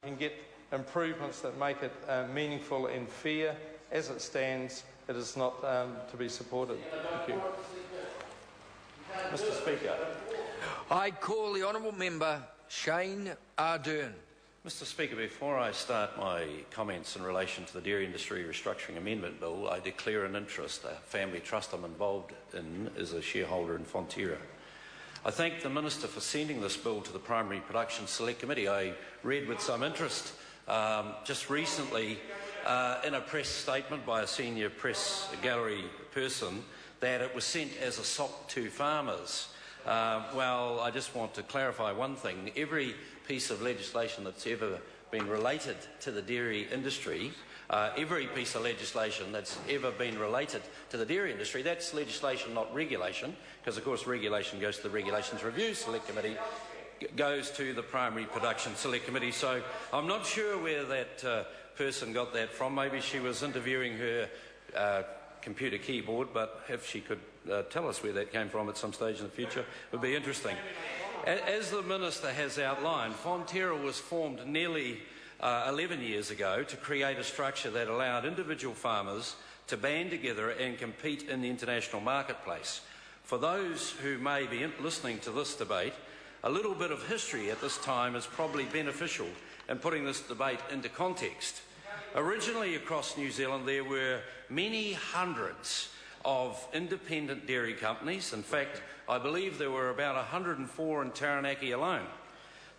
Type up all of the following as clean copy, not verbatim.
can get improvements that make it meaningful and fair. As it stands, it is not to be supported. Thank you. Mr. Speaker. I call the honourable member Shane Ardern. Mr. Speaker, before I start my comments in relation to the Dairy Industry Restructuring Amendment Bill, I declare an interest. A family trust I'm involved in is a shareholder in Fonterra. I thank the Minister for sending this bill to the Primary Production Select Committee. I read with some interest just recently in a press statement by a senior press gallery person that it was sent as a sop to farmers. Well, I just want to clarify one thing. Every piece of legislation that's ever been related to the dairy industry, every piece of legislation that's ever been related to the dairy industry, that's legislation, not regulation, because of course regulation goes to the Regulations Review Select Committee, goes to the Primary Production Select Committee. So I'm not sure where that person got that from. Maybe she was interviewing her computer keyboard, but if she could tell us where that came from at some stage in the future, it would be interesting. As the Minister has outlined, Fonterra was formed nearly 11 years ago to create a structure that allowed individual farmers to band together and compete in the international marketplace. For those who may be listening to this debate, a little bit of history at this time is probably beneficial in putting this debate into context. Originally across New Zealand there were many hundreds of independent dairy companies. In fact, I believe there were about 104 in Taranaki alone.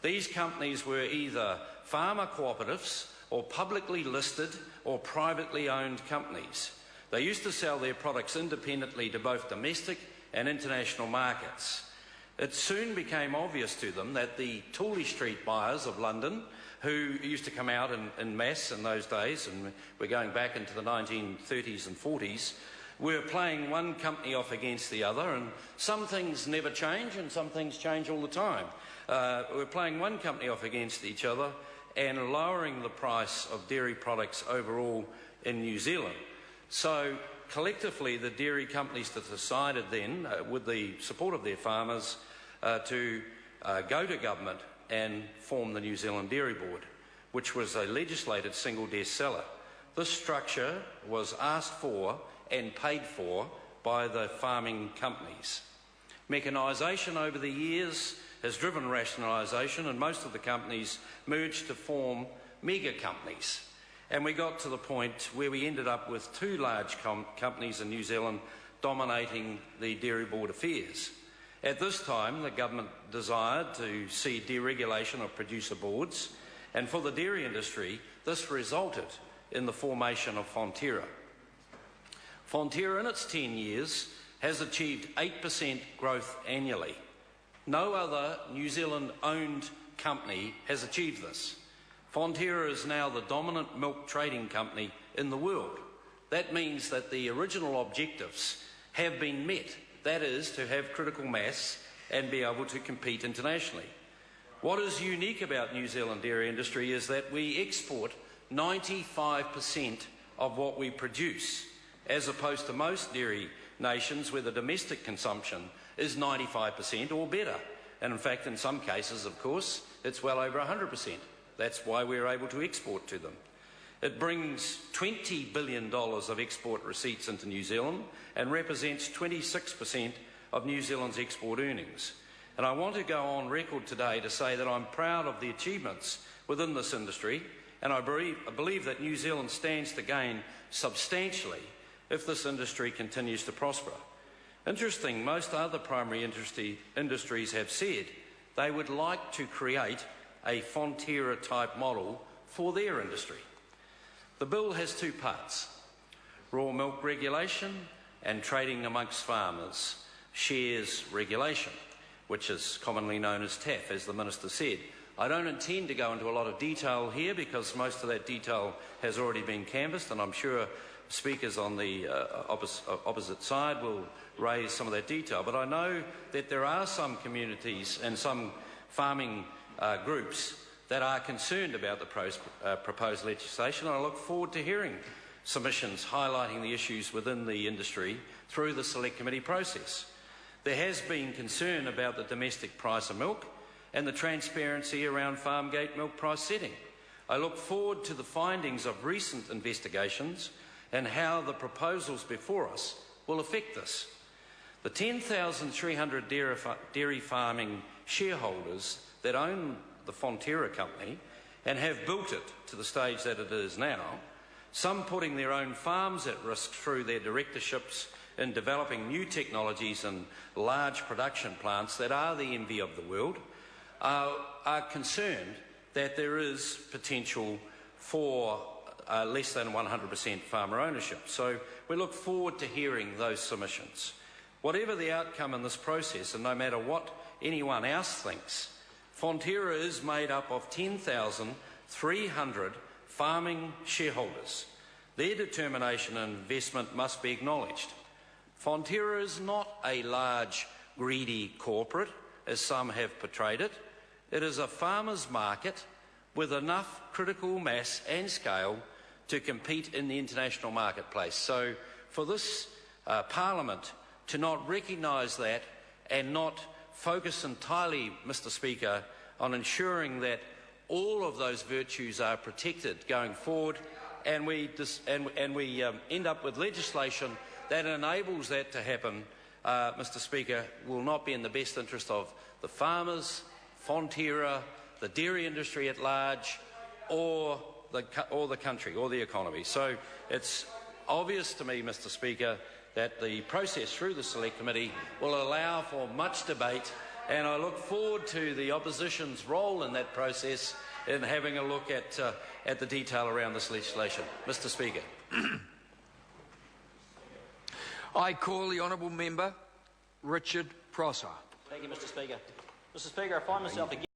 These companies were either farmer cooperatives or publicly listed or privately owned companies. They used to sell their products independently to both domestic and international markets. It soon became obvious to them that the Tooley Street buyers of London, who used to come out in mass in those days, and we're going back into the 1930s and 40s, were playing one company off against the other, and some things never change and some things change all the time. We're playing one company off against each other and lowering the price of dairy products overall in New Zealand. So collectively the dairy companies decided then, with the support of their farmers, to go to government and form the New Zealand Dairy Board, which was a legislated single desk seller. This structure was asked for and paid for by the farming companies. Mechanisation over the years has driven rationalisation, and most of the companies merged to form mega companies. And we got to the point where we ended up with two large companies in New Zealand dominating the Dairy Board affairs. At this time, the government desired to see deregulation of producer boards, and for the dairy industry, this resulted in the formation of Fonterra. Fonterra, in its 10 years, has achieved 8% growth annually. No other New Zealand-owned company has achieved this. Fonterra is now the dominant milk trading company in the world. That means that the original objectives have been met. That is, to have critical mass and be able to compete internationally. What is unique about New Zealand dairy industry is that we export 95% of what we produce, as opposed to most dairy nations where the domestic consumption is 95% or better. And in fact, in some cases, of course, it's well over 100%. That's why we're able to export to them. It brings $20 billion of export receipts into New Zealand and represents 26% of New Zealand's export earnings. And I want to go on record today to say that I'm proud of the achievements within this industry, and I believe that New Zealand stands to gain substantially if this industry continues to prosper. Interesting, most other primary industries have said they would like to create a Fonterra-type model for their industry. The bill has two parts: raw milk regulation and trading amongst farmers, shares regulation, which is commonly known as TAF, as the Minister said. I don't intend to go into a lot of detail here because most of that detail has already been canvassed, and I'm sure speakers on the opposite side will raise some of that detail. But I know that there are some communities and some farming groups that are concerned about the proposed legislation, and I look forward to hearing submissions highlighting the issues within the industry through the Select Committee process. There has been concern about the domestic price of milk and the transparency around farm gate milk price setting. I look forward to the findings of recent investigations and how the proposals before us will affect this. The 10,300 dairy farming shareholders that own the Fonterra company and have built it to the stage that it is now, some putting their own farms at risk through their directorships in developing new technologies and large production plants that are the envy of the world, are concerned that there is potential for less than 100% farmer ownership. So we look forward to hearing those submissions. Whatever the outcome in this process, and no matter what anyone else thinks, Fonterra is made up of 10,300 farming shareholders. Their determination and investment must be acknowledged. Fonterra is not a large, greedy corporate, as some have portrayed it. It is a farmers' market with enough critical mass and scale to compete in the international marketplace. So for this Parliament to not recognise that and not focus entirely, Mr Speaker, on ensuring that all of those virtues are protected going forward, and we end up with legislation that enables that to happen, Mr Speaker, will not be in the best interest of the farmers, Fonterra, the dairy industry at large, or the country, or the economy. So it's obvious to me, Mr Speaker, that the process through the Select Committee will allow for much debate, and I look forward to the opposition's role in that process in having a look at the detail around this legislation. Mr Speaker. I call the honourable member Richard Prosser. Thank you, Mr Speaker. Mr Speaker, I find myself again